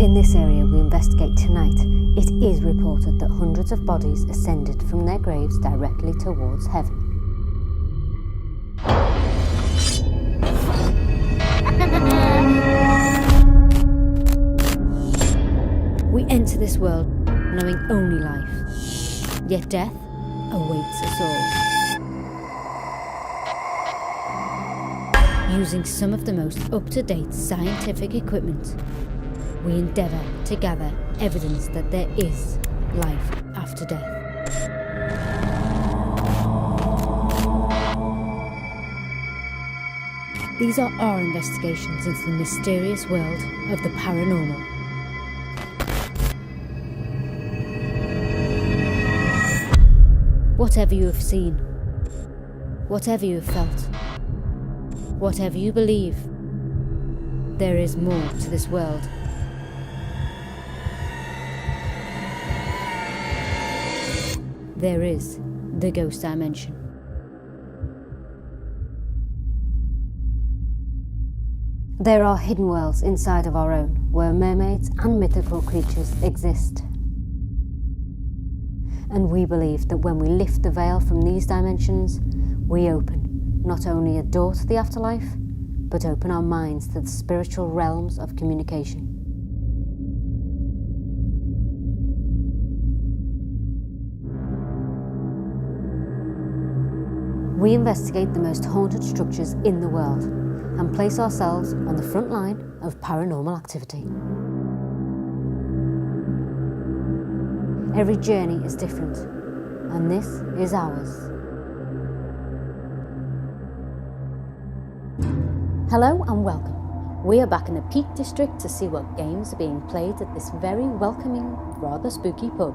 In this area we investigate tonight, it is reported that hundreds of bodies ascended from their graves directly towards heaven. We enter this world knowing only life, yet death awaits us all. Using some of the most up-to-date scientific equipment, we endeavour to gather evidence that there is life after death. These are our investigations into the mysterious world of the paranormal. Whatever you have seen, whatever you have felt, whatever you believe, there is more to this world. There is the ghost dimension. There are hidden worlds inside of our own, where mermaids and mythical creatures exist. And we believe that when we lift the veil from these dimensions, we open not only a door to the afterlife, but open our minds to the spiritual realms of communication. We investigate the most haunted structures in the world and place ourselves on the front line of paranormal activity. Every journey is different, and this is ours. Hello and welcome. We are back in the Peak District to see what games are being played at this very welcoming, rather spooky pub.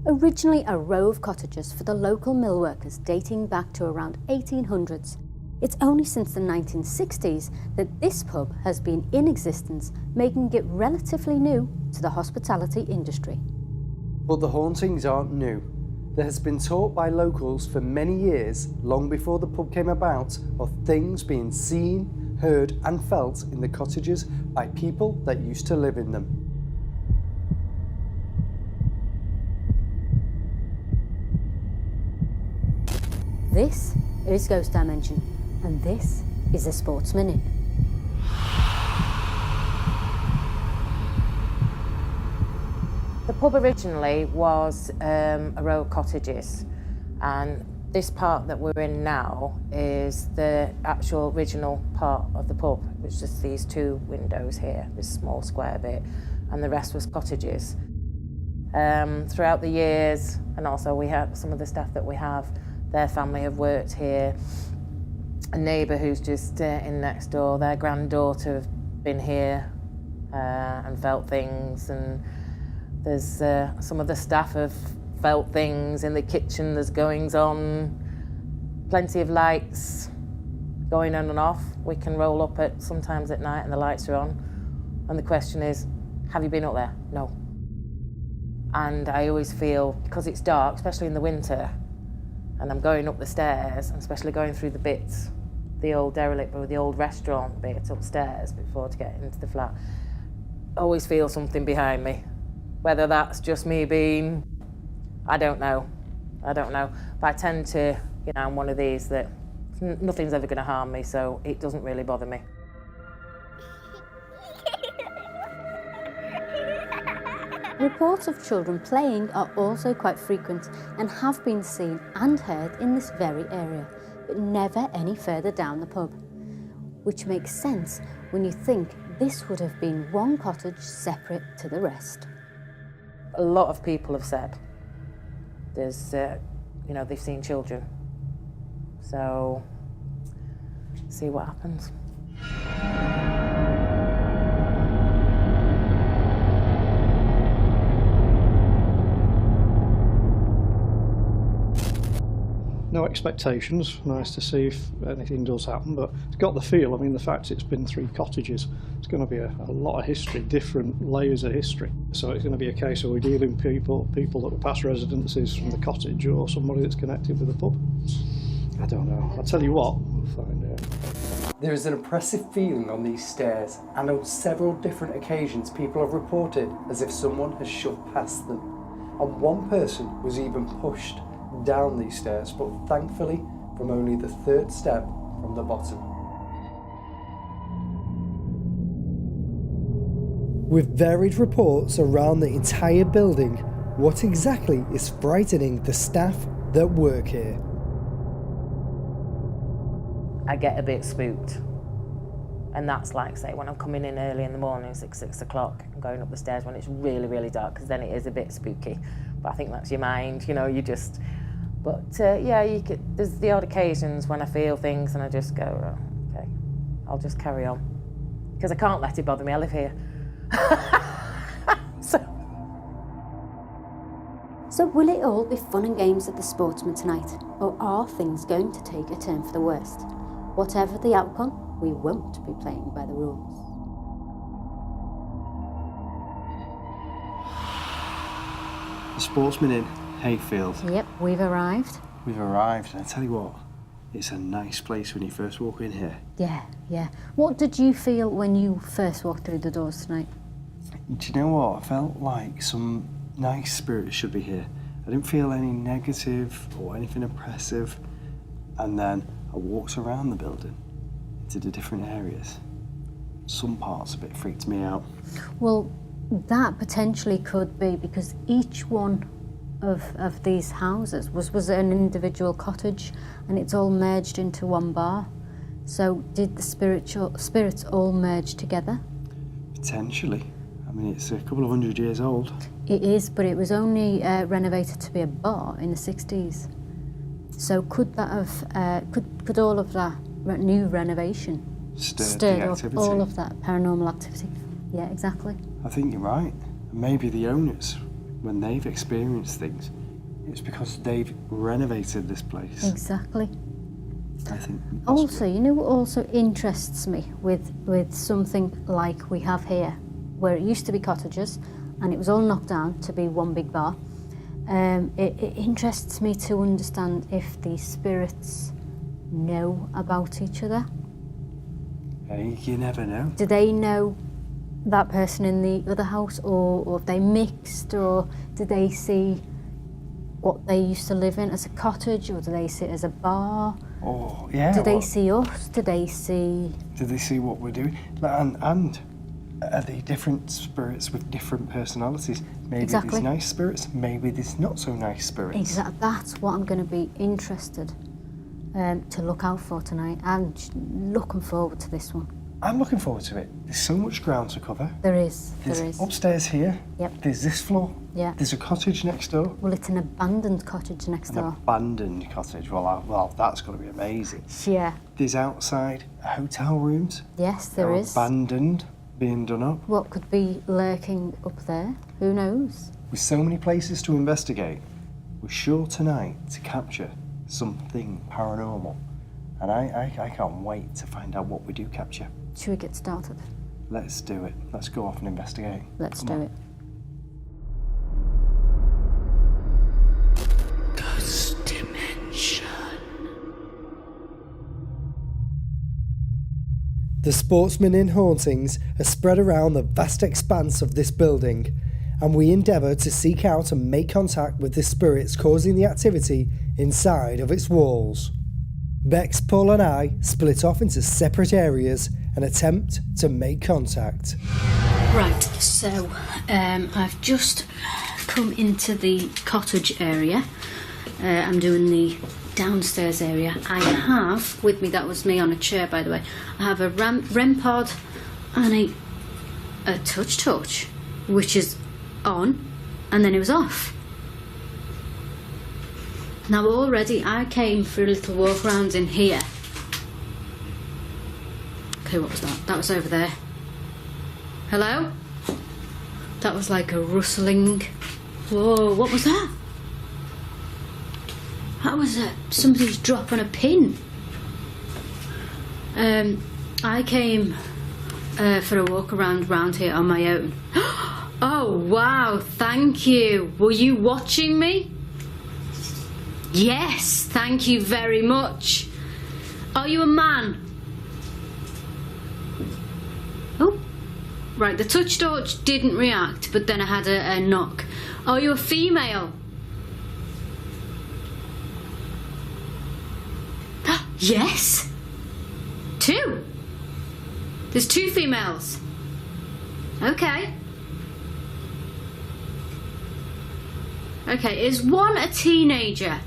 Originally a row of cottages for the local mill workers dating back to around 1800s, it's only since the 1960s that this pub has been in existence, making it relatively new to the hospitality industry. But the hauntings aren't new. There has been talk by locals for many years, long before the pub came about, of things being seen, heard and felt in the cottages by people that used to live in them. This is Ghost Dimension, and this is the Sportsman Inn. The pub originally was a row of cottages, and this part that we're in now is the actual original part of the pub. It was just these two windows here, this small square bit, and the rest was cottages. Throughout the years, and also we have some of the staff that we have, their family have worked here. A neighbour who's just in next door, their granddaughter have been here and felt things, and there's some of the staff have felt things in the kitchen. There's goings on, plenty of lights going on and off. We can roll up at sometimes at night and the lights are on, and the question is, have you been up there? No. And I always feel, because it's dark, especially in the winter, and I'm going up the stairs, and especially going through the bits, the old derelict or the old restaurant bit upstairs before to get into the flat, I always feel something behind me. Whether that's just me being, I don't know. But I tend to, I'm one of these that nothing's ever going to harm me, so it doesn't really bother me. Reports of children playing are also quite frequent and have been seen and heard in this very area, but never any further down the pub, which makes sense when you think this would have been one cottage separate to the rest. A lot of people have said there's, they've seen children, so see what happens. No expectations, nice to see if anything does happen, but it's got the feel, the fact it's been 3 cottages, it's going to be a lot of history, different layers of history. So it's going to be a case of we're dealing with people that were past residences from the cottage or somebody that's connected with the pub. I don't know. I'll tell you what, we'll find out. There is an oppressive feeling on these stairs, and on several different occasions people have reported as if someone has shoved past them. And one person was even pushed down these stairs, but thankfully from only the 3rd step from the bottom. With varied reports around the entire building, what exactly is frightening the staff that work here? I get a bit spooked. And that's like, say, when I'm coming in early in the morning, 6 o'clock, and going up the stairs when it's really, really dark, because then it is a bit spooky. But I think that's your mind, you know, you just... But yeah, there's the odd occasions when I feel things and I just go, oh, okay, I'll just carry on. Because I can't let it bother me, I live here. So will it all be fun and games at the Sportsman tonight, or are things going to take a turn for the worst? Whatever the outcome, we won't be playing by the rules. The Sportsman Inn, Hayfield. Yep, we've arrived. We've arrived, and I tell you what, it's a nice place when you first walk in here. Yeah. What did you feel when you first walked through the doors tonight? Do you know what? I felt like some nice spirits should be here. I didn't feel any negative or anything oppressive. And then I walked around the building into the different areas. Some parts of it freaked me out. Well, that potentially could be because each one of these houses was an individual cottage, and it's all merged into one bar. So did the spirits all merge together? Potentially. I mean, it's a couple of 100 years old. It is, but it was only renovated to be a bar in the 60s. So could that have, could all of that new renovation Stirred the activity. all of that paranormal activity? Yeah, exactly. I think you're right. Maybe the owners, when they've experienced things, it's because they've renovated this place. Exactly. I think. Possibly. Also, you know what also interests me with something like we have here, where it used to be cottages and it was all knocked down to be one big bar. It interests me to understand if these spirits know about each other. Hey, you never know. Do they know that person in the other house, or have they mixed, or do they see what they used to live in as a cottage, or do they see it as a bar? Oh, yeah. Do they see us? Do they see... Do they see what we're doing? And are they different spirits with different personalities? Maybe Exactly. there's nice spirits, maybe there's not so nice spirits. Exactly. That's what I'm going to be interested to look out for tonight. I'm looking forward to this one. I'm looking forward to it. There's so much ground to cover. There is. There's upstairs here. Yep. There's this floor. Yeah. There's a cottage next door. Well, it's an abandoned cottage next An door. abandoned cottage. Well, that's got to be amazing. Yeah. There's outside hotel rooms. Yes, there They're is. abandoned, being done up. What could be lurking up there? Who knows? With so many places to investigate, we're sure tonight to capture something paranormal. And I can't wait to find out what we do capture. Should we get started? Let's do it. Let's go off and investigate. Let's Come do on. it. Ghost Dimension. The Sportsman Inn hauntings are spread around the vast expanse of this building, and we endeavour to seek out and make contact with the spirits causing the activity inside of its walls. Bex, Paul and I split off into separate areas and attempt to make contact. Right, so I've just come into the cottage area. I'm doing the downstairs area. I have with me, that was me on a chair by the way, I have a REM pod and a touch torch, which is on and then it was off. Now already I came for a little walk around in here. Okay, what was that? That was over there. Hello? That was like a rustling. Whoa, what was that? That was somebody's dropping a pin. I came for a walk around here on my own. Oh wow, thank you. Were you watching me? Yes, thank you very much. Are you a man? Oh, right, the touch torch didn't react, but then I had a knock. Are you a female? Yes. 2. There's 2 females. Okay. Okay, is 1 a teenager?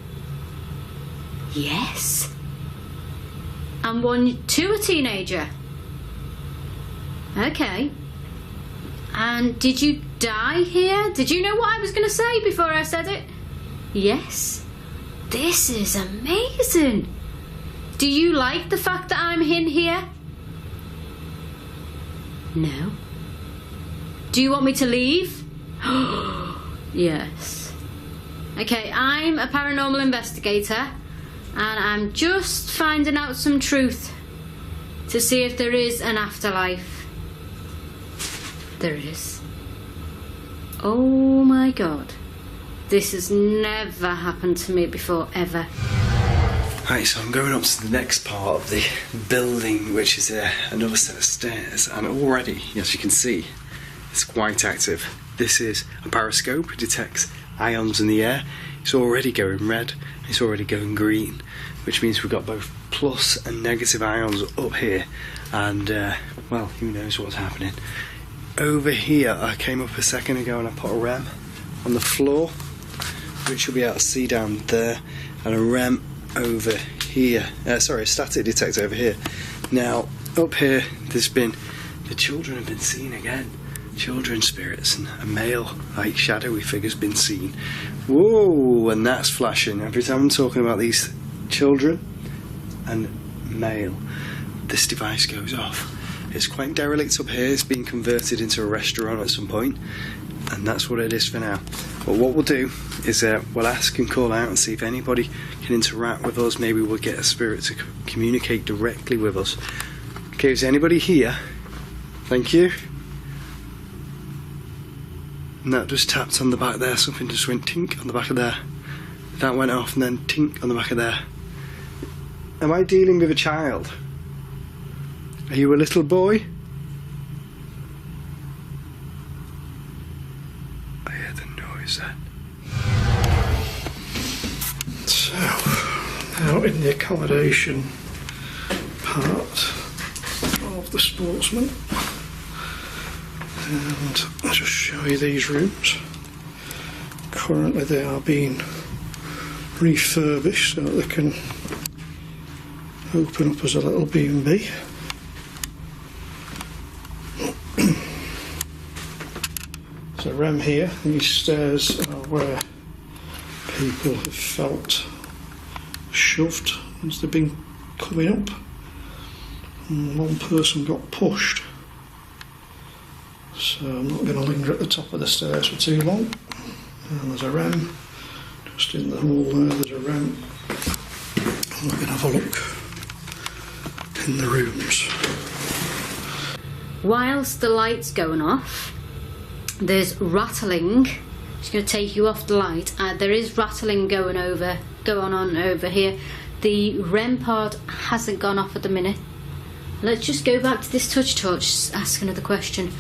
Yes. And 2 a teenager? Okay. And did you die here? Did you know what I was going to say before I said it? Yes. This is amazing. Do you like the fact that I'm in here? No. Do you want me to leave? Yes. Okay, I'm a paranormal investigator and I'm just finding out some truth to see if there is an afterlife. There is. Oh my God. This has never happened to me before, ever. Right, so I'm going up to the next part of the building, which is another set of stairs, and already, as you can see, it's quite active. This is a periscope. It detects ions in the air. It's already going red, it's already going green, which means we've got both plus and negative ions up here, and well, who knows what's happening. Over here, I came up a second ago and I put a REM on the floor, which you'll be able to see down there, and a REM over here, a static detector over here. Now up here the children have been seen again. Children spirits, and a male like shadowy figure's been seen. Whoa, and that's flashing. Every time I'm talking about these children and male, this device goes off. It's quite derelict up here. It's been converted into a restaurant at some point, and that's what it is for now. But what we'll do is we'll ask and call out and see if anybody can interact with us. Maybe we'll get a spirit to communicate directly with us. Okay, is anybody here? Thank you. And that just tapped on the back there. Something just went tink on the back of there. That went off and then tink on the back of there. Am I dealing with a child? Are you a little boy? I hear the noise then. So, now in the accommodation part of the Sportsman, and I'll just show you these rooms. Currently they are being refurbished so that they can open up as a little B&B. So REM here, these stairs are where people have felt shoved as they've been coming up, and 1 person got pushed. So I'm not going to linger at the top of the stairs for too long. And there's a REM just in the hall there. There's a REM. And we can have a look in the rooms. Whilst the light's going off, there's rattling. Just going to take you off the light. There is rattling going on over here. The REM pod hasn't gone off at the minute. Let's just go back to this touch torch. Ask another question.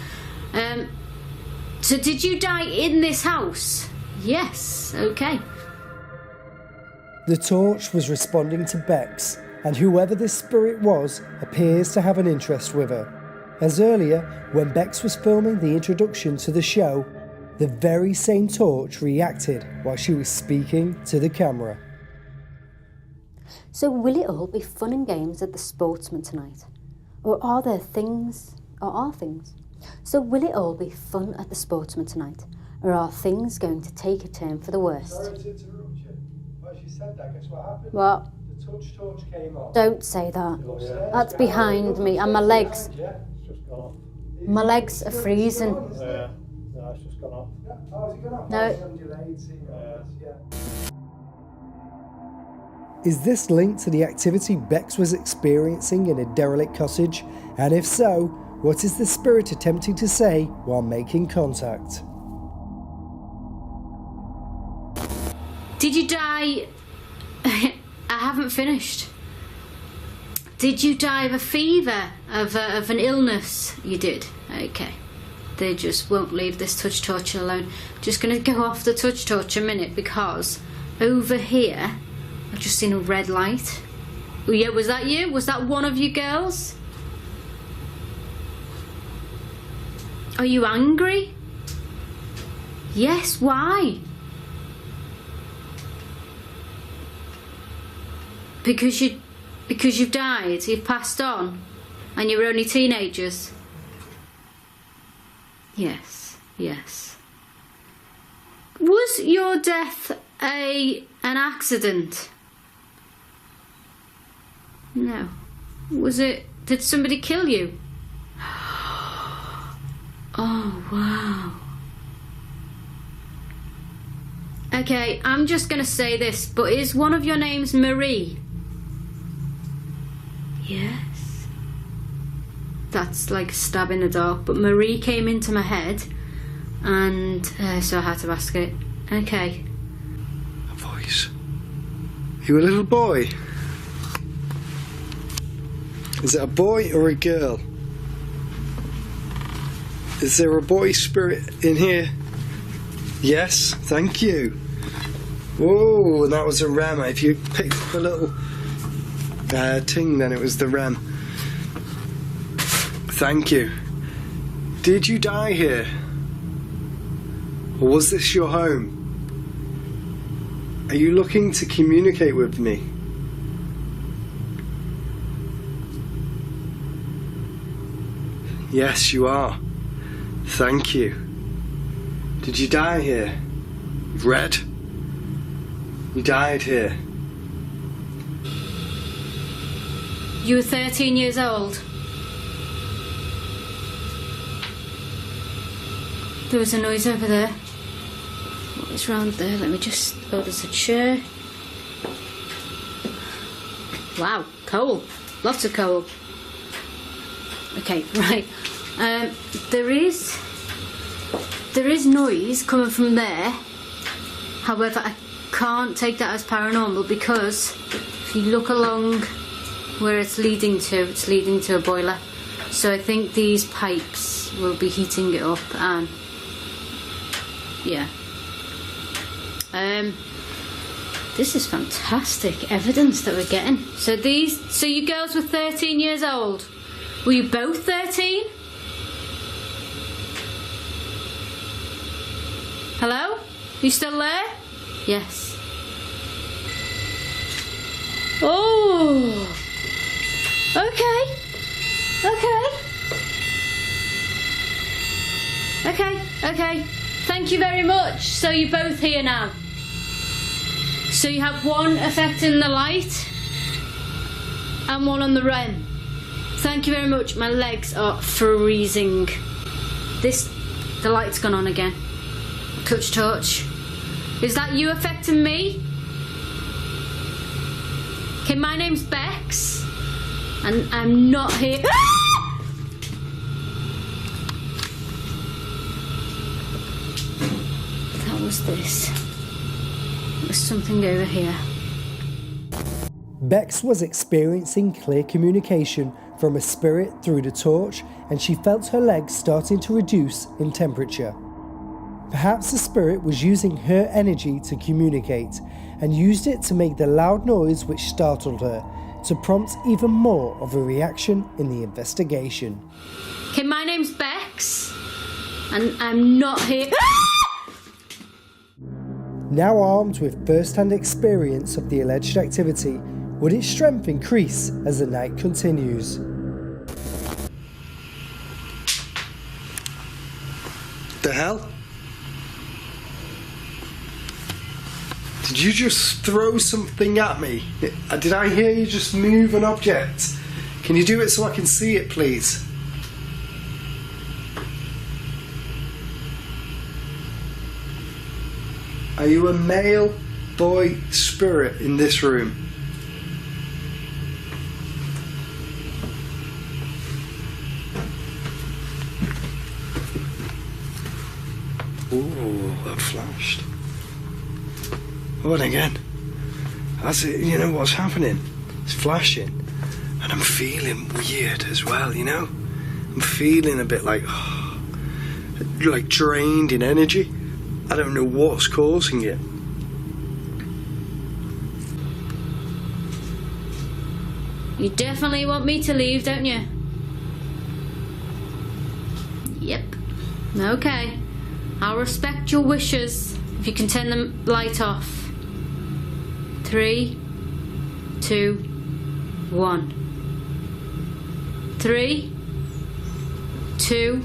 So did you die in this house? Yes. Okay. The torch was responding to Bex, and whoever this spirit was appears to have an interest with her. As earlier, when Bex was filming the introduction to the show, the very same torch reacted while she was speaking to the camera. So will it all be fun and games at the Sportsman tonight? Or are things? So will it all be fun at the Sportsman tonight? Or are things going to take a turn for the worst? Sorry to interrupt you. As you said that, guess what happened? What? The touch torch came on. Don't say that. That's behind me, and my legs. My legs are freezing. Yeah, no, it's just gone off. Oh, has it gone off? No. Is this linked to the activity Bex was experiencing in a derelict cottage? And if so, what is the spirit attempting to say while making contact? Did you die? I haven't finished. Did you die of a fever, of an illness? You did. Okay. They just won't leave this touch torch alone. Just going to go off the touch torch a minute because over here I've just seen a red light. Oh yeah, was that you? Was that one of you girls? Are you angry? Yes, why? Because you've died, you've passed on, and you're only teenagers. Yes, yes. Was your death an accident? No. Was it? Did somebody kill you? Oh wow. Okay, I'm just gonna say this, but is one of your names Marie? Yes. That's like a stab in the dark, but Marie came into my head, and so I had to ask it. Okay. A voice. You a little boy? Is it a boy or a girl? Is there a boy spirit in here? Yes, thank you. Whoa, that was a ram. If you picked up a little ting, then it was the ram. Thank you. Did you die here? Or was this your home? Are you looking to communicate with me? Yes, you are. Thank you. Did you die here? Red? You died here. You were 13 years old. There was a noise over there. What is round there? Let me just... Oh, there's a chair. Wow, coal. Lots of coal. Okay, right. There is noise coming from there. However, I can't take that as paranormal because if you look along where it's leading to a boiler. So I think these pipes will be heating it up and yeah. This is fantastic evidence that we're getting. So you girls were 13 years old. Were you both 13? Hello? You still there? Yes. Oh. Okay. Okay. Thank you very much. So you're both here now. So you have one affecting the light and one on the REM. Thank you very much. My legs are freezing. The light's gone on again. Touch torch. Is that you affecting me? Okay, my name's Bex, and I'm not here. That was this. There was something over here. Bex was experiencing clear communication from a spirit through the torch, and she felt her legs starting to reduce in temperature. Perhaps the spirit was using her energy to communicate and used it to make the loud noise which startled her, to prompt even more of a reaction in the investigation. Okay, my name's Bex, and I'm not here. Now armed with first-hand experience of the alleged activity, would its strength increase as the night continues? The hell? Did you just throw something at me? Did I hear you just move an object? Can you do it so I can see it, please? Are you a male boy spirit in this room? Ooh, that flashed. Oh, and again. That's it, you know what's happening. It's flashing. And I'm feeling weird as well, you know? I'm feeling a bit like drained in energy. I don't know what's causing it. You definitely want me to leave, don't you? Yep. Okay. I'll respect your wishes if you can turn the light off. 3, 2, 1. 3, 2,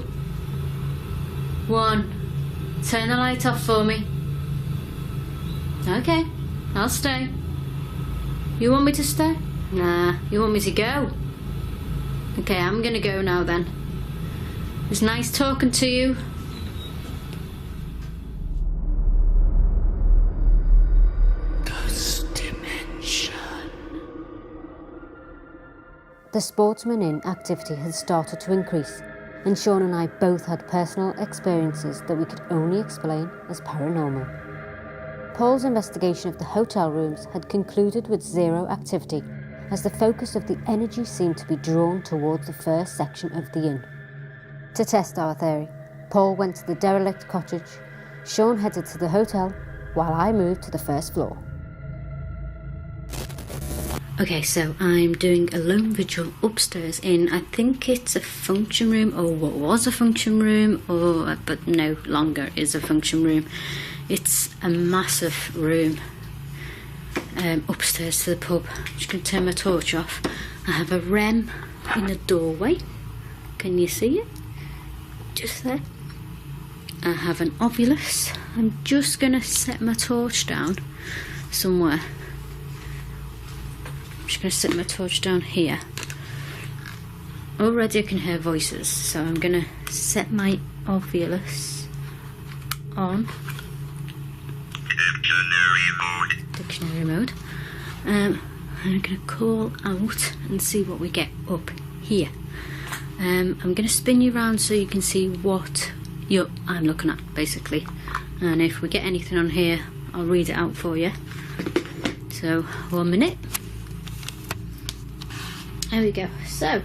1. Turn the light off for me. Okay, I'll stay. You want me to stay? Nah, you want me to go? Okay, I'm gonna go now then. It was nice talking to you. Ghost dimension. The Sportsman Inn activity had started to increase, and Sean and I both had personal experiences that we could only explain as paranormal. Paul's investigation of the hotel rooms had concluded with zero activity, as the focus of the energy seemed to be drawn towards the first section of the inn. To test our theory, Paul went to the derelict cottage, Sean headed to the hotel, while I moved to the first floor. Okay, so I'm doing a lone vigil upstairs in, I think it's a function room, or what was a function room, but no longer is a function room. It's a massive room upstairs to the pub. I'm just going to turn my torch off. I have a REM in the doorway. Can you see it? Just there. I have an ovulus. I'm just going to set my torch down somewhere. I'm just going to set my torch down here. Already I can hear voices, so I'm going to set my ovulus on. Dictionary mode. I'm going to call out and see what we get up here. I'm going to spin you around so you can see what I'm looking at, basically. And if we get anything on here, I'll read it out for you. So, 1 minute. There we go. So,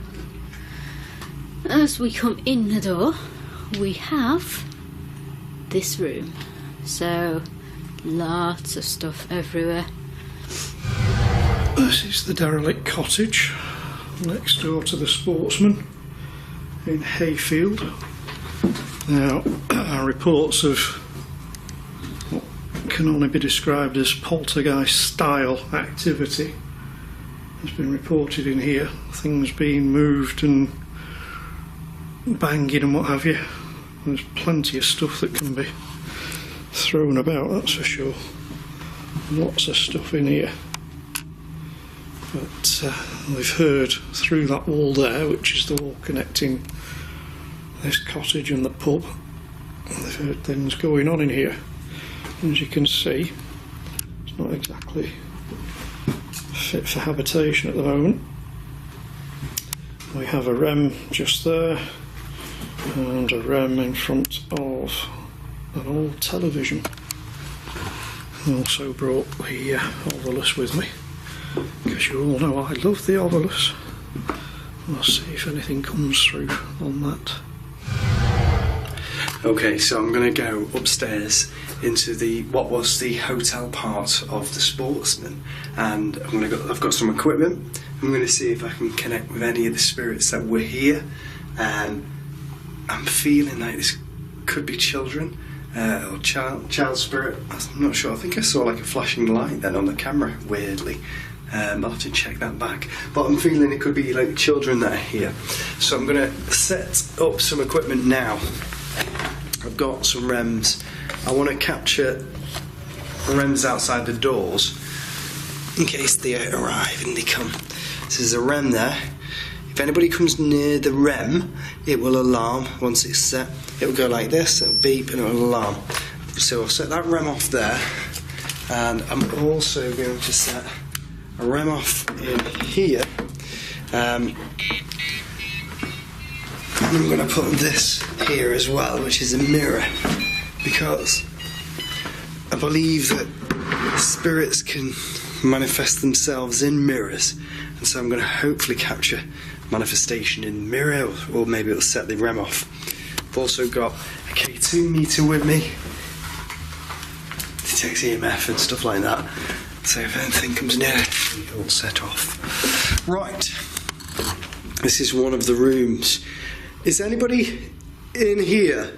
as we come in the door, we have this room. So, lots of stuff everywhere. This is the derelict cottage next door to the Sportsman in Hayfield. Now, reports of what can only be described as poltergeist-style activity has been reported in here. Things being moved and banging and what have you. There's plenty of stuff that can be thrown about, that's for sure. Lots of stuff in here. But we've heard through that wall there, which is the wall connecting this cottage and the pub, they've heard things going on in here. And as you can see, it's not exactly fit for habitation at the moment. We have a REM just there, and a REM in front of an old television. I also brought the ovulus with me, because you all know I love the ovulus. We'll see if anything comes through on that. Okay, so I'm going to go upstairs into what was the hotel part of the Sportsman, and I've got some equipment. I'm going to see if I can connect with any of the spirits that were here. I'm feeling like this could be children or child spirit. I'm not sure. I think I saw like a flashing light then on the camera, weirdly. I'll have to check that back, but I'm feeling it could be like children that are here. So I'm going to set up some equipment now. I've got some REMs. I want to capture REMs outside the doors in case they arrive and they come. So there's a REM there. If anybody comes near the REM, it will alarm. Once it's set, it will go like this, it'll beep and it will alarm. So I'll set that REM off there, and I'm also going to set a REM off in here. And I'm going to put this here as well, which is a mirror, because I believe that spirits can manifest themselves in mirrors, and so I'm going to hopefully capture manifestation in the mirror, or maybe it'll set the REM off. I've also got a K2 meter with me, detects EMF and stuff like that, so if anything comes near it'll set off. Right, this is one of the rooms. Is anybody in here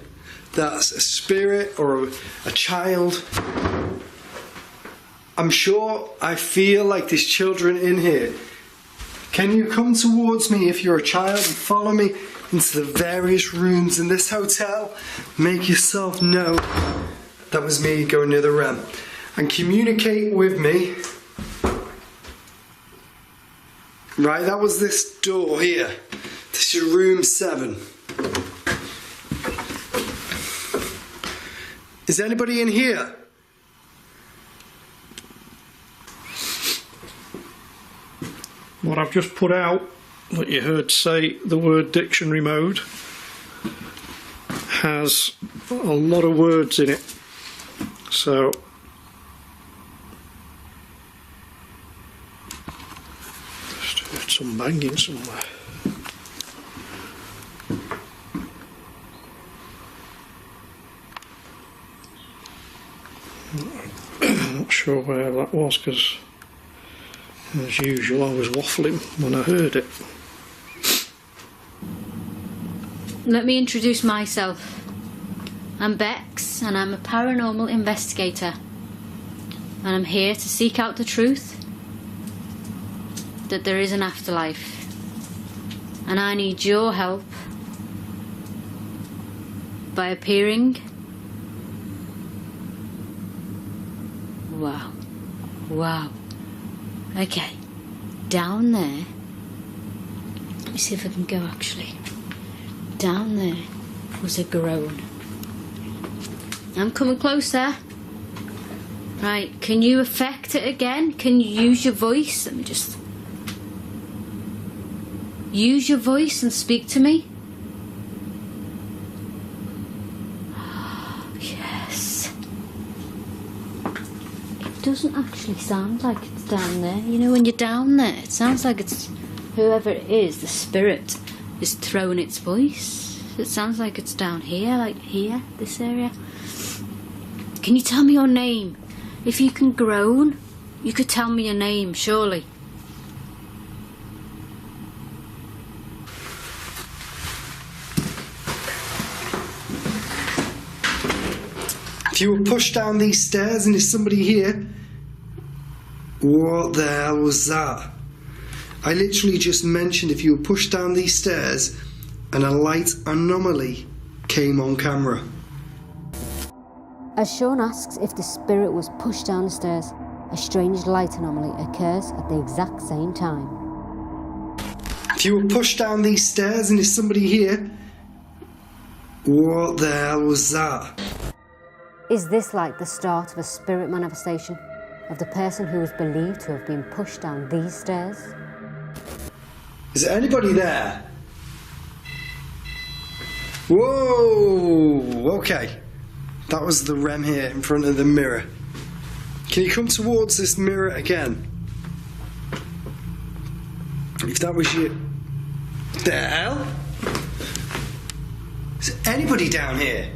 that's a spirit or a child? I'm sure I feel like there's children in here. Can you come towards me if you're a child and follow me into the various rooms in this hotel? Make yourself known. That was me going near the REM. And communicate with me. Right, that was this door here. This is room 7. Is anybody in here? What I've just put out, that you heard say the word dictionary mode, has a lot of words in it. So just heard some banging somewhere. I'm not sure where that was, because as usual I was waffling when I heard it. Let me introduce myself. I'm Bex, and I'm a paranormal investigator. And I'm here to seek out the truth that there is an afterlife. And I need your help by appearing. Wow. Wow. Okay. Down there. Let me see if I can go actually. Down there was a groan. I'm coming closer. Right, can you affect it again? Can you use your voice? Let me just... Use your voice and speak to me. Yes. It doesn't actually sound like it's down there. You know, when you're down there, it sounds like it's whoever it is, the spirit, is throwing its voice. It sounds like it's down here, like here, this area. Can you tell me your name? If you can groan, you could tell me your name, surely. If you were pushed down these stairs and there's somebody here, what the hell was that? I literally just mentioned if you were pushed down these stairs and a light anomaly came on camera. As Sean asks if the spirit was pushed down the stairs, a strange light anomaly occurs at the exact same time. If you were pushed down these stairs and there's somebody here, what the hell was that? Is this like the start of a spirit manifestation of the person who is believed to have been pushed down these stairs? Is there anybody there? Whoa! Okay. That was the REM here in front of the mirror. Can you come towards this mirror again? If that was you... What the hell? Is there anybody down here?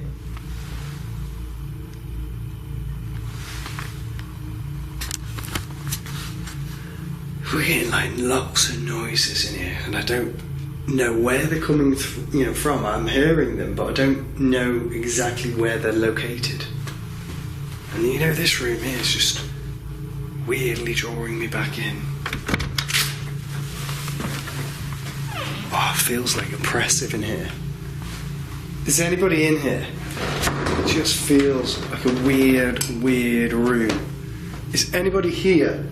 We're getting like lots of noises in here, and I don't know where they're coming from. I'm hearing them, but I don't know exactly where they're located. And you know, this room here is just weirdly drawing me back in. Oh, it feels like oppressive in here. Is there anybody in here? It just feels like a weird room. Is anybody here?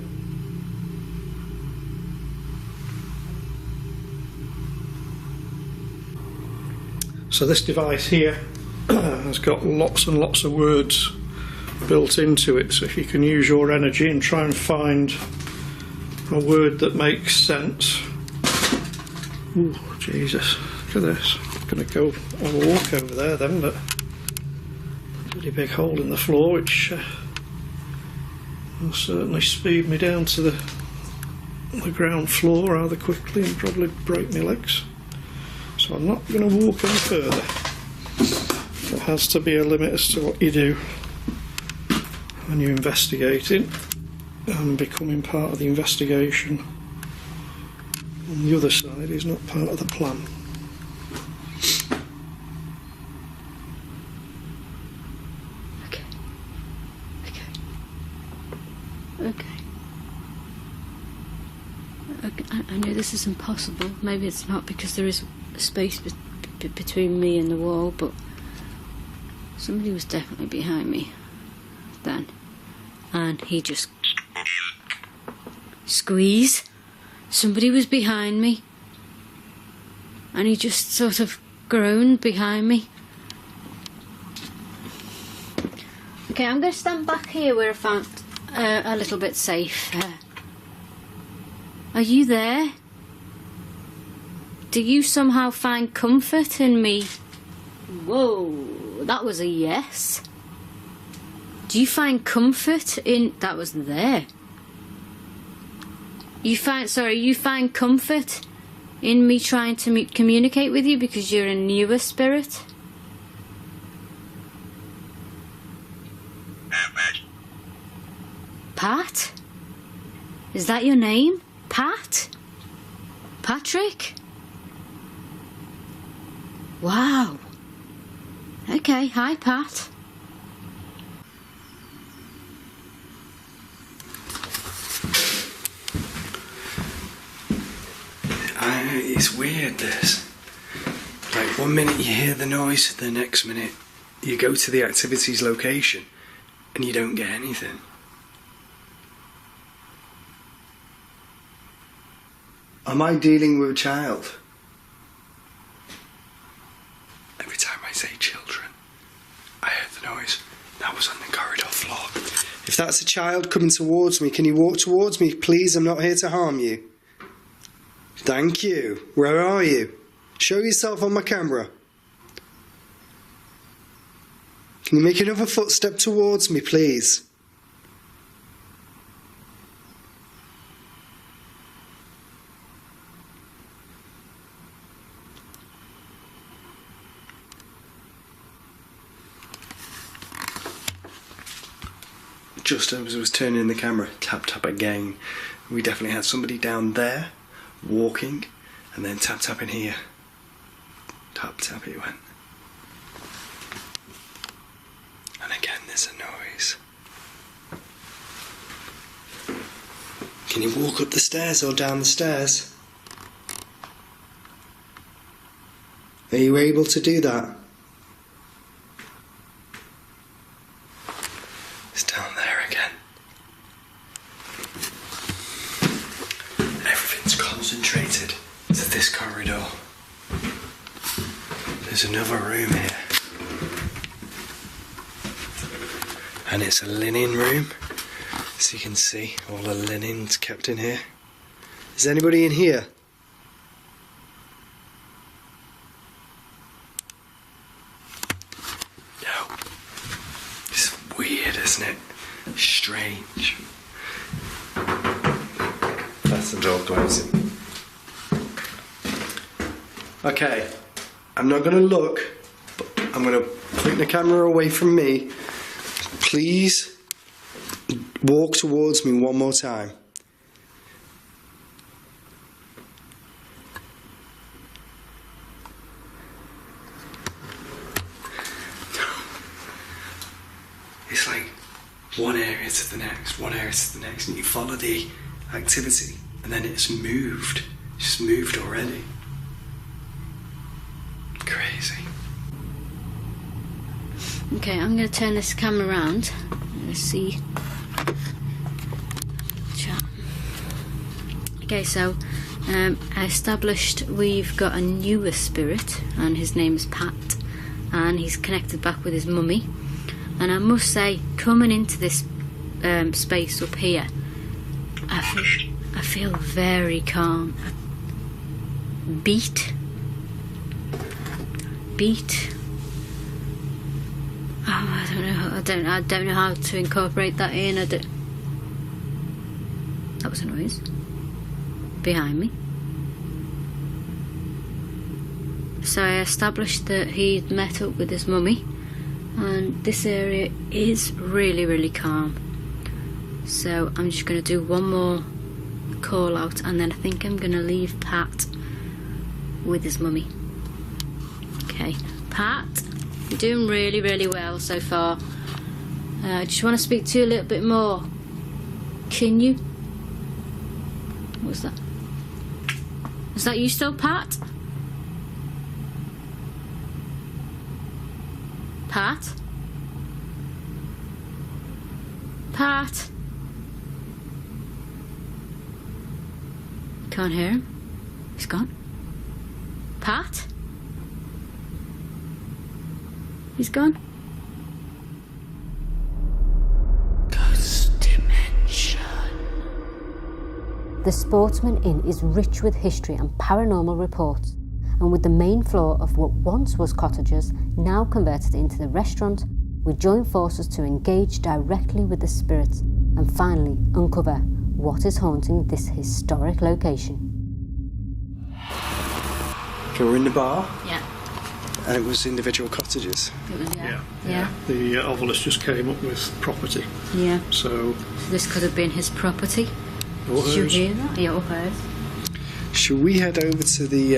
So this device here has got lots and lots of words built into it, so if you can use your energy and try and find a word that makes sense. Ooh, Jesus, look at this. I'm going to go on a walk over there then, but a really big hole in the floor which will certainly speed me down to the the ground floor rather quickly and probably break my legs. So I'm not going to walk any further. There has to be a limit as to what you do when you're investigating, and becoming part of the investigation on the other side is not part of the plan. Okay, I know this is impossible. Maybe it's not because there is a space between me and the wall, but somebody was definitely behind me then. And he just... Squeeze. Somebody was behind me. And he just sort of groaned behind me. Okay, I'm going to stand back here where I found a little bit safe. Are you there? Do you somehow find comfort in me? Whoa, that was a yes. Do you find comfort in... That was there. You find comfort in me trying to communicate with you because you're a newer spirit? Pat? Is that your name? Pat? Patrick? Wow. Okay, hi Pat. It's weird, this. Like, 1 minute you hear the noise, the next minute you go to the activities location and you don't get anything. Am I dealing with a child? Every time I say children, I heard the noise. That was on the corridor floor. If that's a child coming towards me, can you walk towards me, please? I'm not here to harm you. Thank you. Where are you? Show yourself on my camera. Can you make another footstep towards me, please? Just as I was turning the camera, tap tap again. We definitely had somebody down there walking, and then tap tap in here. Tap tap it went. And again there's a noise. Can you walk up the stairs or down the stairs? Are you able to do that? It's down there again. Everything's concentrated to this corridor. There's another room here. And it's a linen room. As you can see, all the linen's kept in here. Is anybody in here? No. It's weird, isn't it? Strange. That's the door closing. Okay, I'm not going to look, but I'm going to point the camera away from me. Please walk towards me one more time. It's like one area to the next, one area to the next, and you follow the activity, and then it's moved. It's just moved already. Crazy. Okay, I'm going to turn this camera around. Let's see. Chat. Okay, so I established we've got a newer spirit, and his name is Pat, and he's connected back with his mummy. And I must say, coming into this space up here, I feel very calm. Beat. Oh, I don't know how to incorporate that in. That was a noise. behind me. So I established that he'd met up with his mummy, and this area is really, really calm. So I'm just going to do one more call out, and then I think I'm going to leave Pat with his mummy. Okay, Pat, you're doing really, really well so far. I just want to speak to you a little bit more. Can you? What's that? Is that you still, Pat? Pat? Pat? Can't hear him. He's gone. Pat? He's gone. Ghost dimension. The Sportsman Inn is rich with history and paranormal reports, and with the main floor of what once was cottages now converted into the restaurant, we join forces to engage directly with the spirits and finally uncover what is haunting this historic location. Okay, we're in the bar, Yeah. and it was individual cottages. It was, Yeah. Yeah. The obelisk just came up with property, Yeah. so This could have been his property. or Did you hers. hear that? Yeah, or hers. Should we head over to the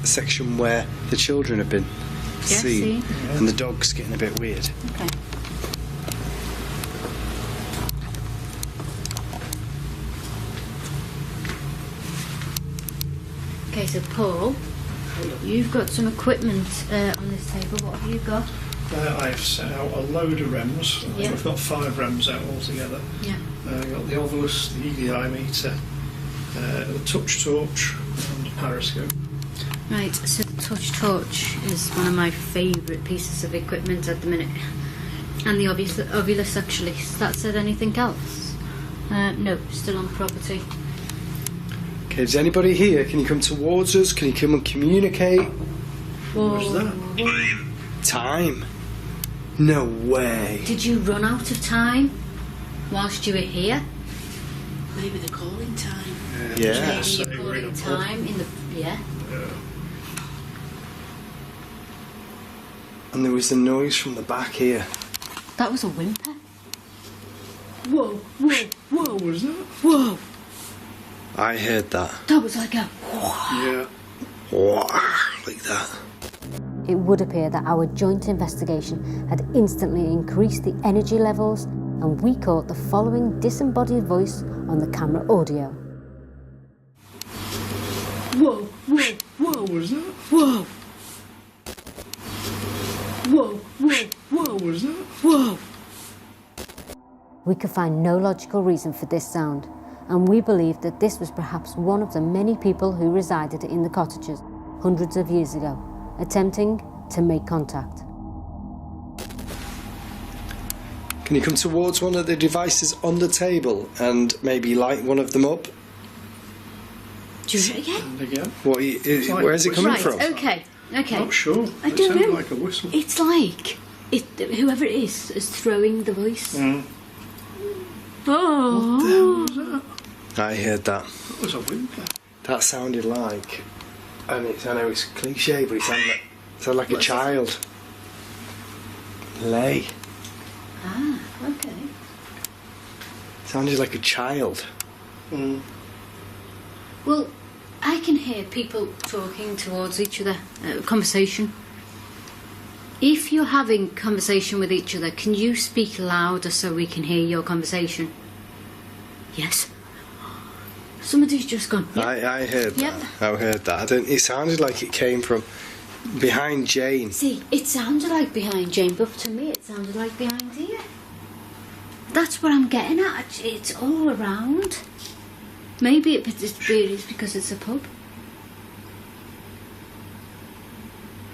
section where the children have been seen? see. And the dog's getting a bit weird? Okay. Okay, so Paul, you've got some equipment on this table. What have you got? I've set out a load of REMs. Yeah. We've got 5 REMs out altogether. Yeah. I've got the obelisk, the EVI meter, the touch torch, and a periscope. Right, so the touch torch is one of my favourite pieces of equipment at the minute. And the obulus actually. Has that said anything else? No, still on the property. Okay, is anybody here? Can you come towards us? Can you come and communicate? What's that? Time? No way. Did you run out of time whilst you were here? Maybe the calling time. Yeah. Maybe so you're we're in calling a pub. time in the... Yeah? And there was the noise from the back here. That was a whimper. Whoa, whoa, whoa, What was that? whoa. I heard that. That was like a... Yeah. Wah, like that. It would appear that our joint investigation had instantly increased the energy levels, and we caught the following disembodied voice on the camera audio. Whoa, whoa, whoa, What was that? whoa. Whoa, whoa, whoa, What was that? whoa. We could find no logical reason for this sound, and we believed that this was perhaps one of the many people who resided in the cottages hundreds of years ago, attempting to make contact. Can you come towards one of the devices on the table and maybe light one of them up? Do you hear it again? And again? What? like Where is it coming Right, from? okay. Not sure. I It don't sounded know. like a whistle. It's like whoever it is throwing the voice. Mm. Oh, What was that? I heard that. That was a whimper. That sounded like, and I know it's cliche, but it sounded like a child. Lay. okay. Sounded like a child. Mm. Well, I can hear people talking towards each other, conversation. If you're having conversation with each other, can you speak louder so we can hear your conversation? Yes. Somebody's just gone. Yep. I heard Yep. that. I heard that. It sounded like it came from behind Jane. See, it sounded like behind Jane, but to me it sounded like behind here. That's what I'm getting at. It's all around. Maybe it is because it's a pub.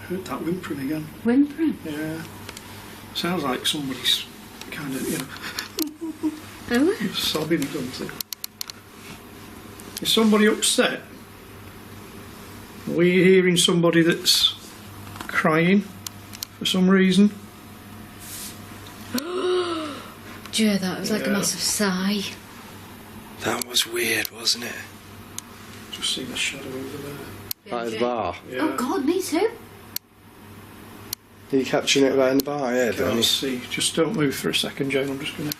Heard that whimpering again. Whimpering. Yeah. Sounds like somebody's kind of, Oh, sobbing or something. Is somebody upset? Are we hearing somebody that's crying for some reason? do you hear that? It was like a Yeah. massive sigh. That was weird, wasn't it? Just seen a shadow over there. By the bar. Yeah. Oh God, me too. Are you capturing it behind the bar? Yeah, don't Can't you? see. Just don't move for a second, Jane. I'm just going to...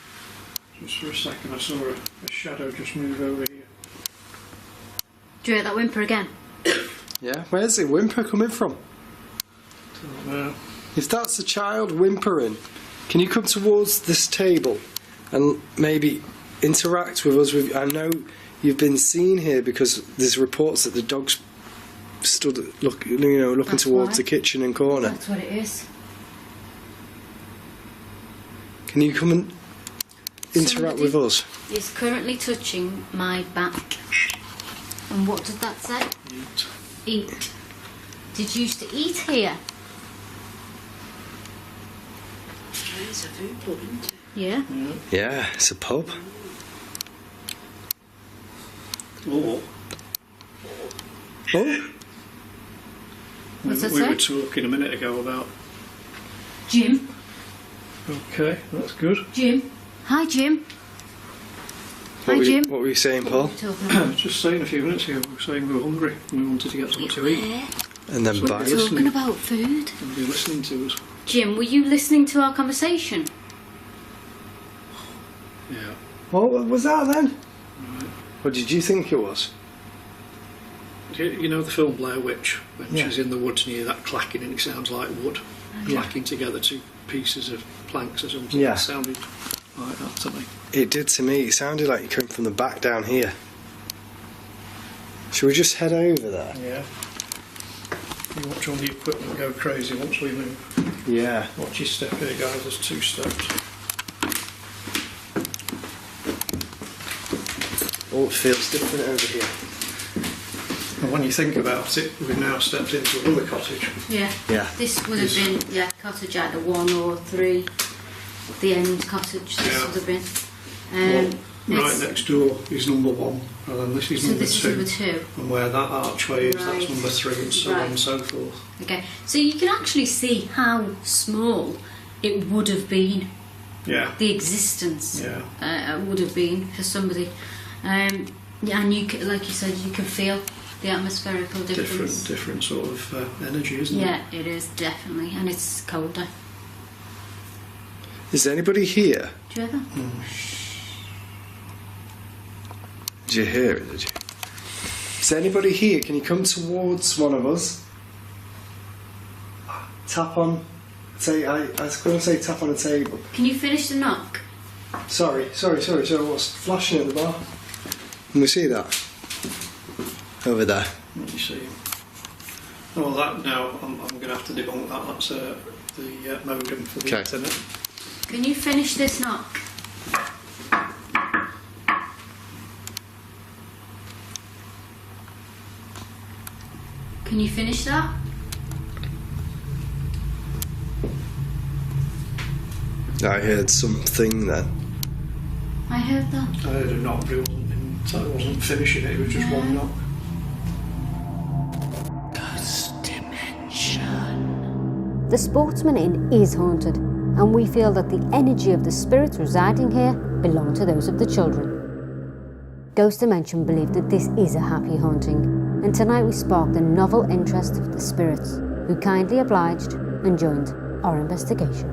Just for a second, I saw a shadow just move over here. Do you hear that whimper again? Yeah, where's the whimper coming from? Don't know. If that's a child whimpering, can you come towards this table and maybe interact with us? I know you've been seen here because there's reports that the dog's stood looking That's towards why. the kitchen and corner. That's what it is. Can you come and interact with us? Is currently touching my back. And what did that say? Eat. Eat. Did you used to eat here? It's a food pub, isn't it? Yeah. Yeah, it's a pub. Or Oh, What's that we say? were talking a minute ago about... Jim. Okay, that's good. Jim. Hi, Jim. what Hi, Jim. what were you saying, What Paul? were we talking about? Just saying a few minutes ago, we were saying we were hungry and we wanted to get something to eat. Yeah. And then We by were talking about food. And you're listening to us. Jim, were you listening to our conversation? Yeah. What was that then? What did you think it was? You know the film Blair Witch, when Yeah. she's in the woods and you hear that clacking and it sounds like wood clacking together, two pieces of planks or something. Yeah. It sounded like that to me. It did to me. It sounded like you came from the back down here. Should we just head over there? Yeah. You watch all the equipment go crazy once we move. Yeah. Watch your step here, guys. There's 2 steps. Oh, it feels different over here. And when you think about it, we've now stepped into another cottage. Yeah. Yeah. This would have been, cottage either 1 or 3. The end cottage, this Yeah. would have been. Right it's- next door is number 1, and then this is So number this 2. is number 2. And where that archway is, Right. that's number 3, and so on Right. and so forth. Okay, so you can actually see how small it would have been, Yeah. the existence would have been for somebody. And you, like you said, you can feel the atmospherical difference. Different sort of energy, isn't it? Yeah, it is, definitely, and it's colder. Is there anybody here? Do you ever? Did you hear it? Did you? Is there anybody here? Can you come towards one of us? Tap on. I was going to say tap on a table. Can you finish the knock? Sorry. What's flashing at the bar? Can we see that? Over there. Let me see. Oh, that now, I'm going to have to debunk that. That's the modem for the Okay. internet. Can you finish this knock? Can you finish that? I heard something then. I heard that. I heard a knock, but it wasn't finishing it, it was just one knock. Ghost dimension. The Sportsman Inn is haunted, and we feel that the energy of the spirits residing here belong to those of the children. Ghost Dimension believe that this is a happy haunting, and tonight we sparked the novel interest of the spirits, who kindly obliged and joined our investigation.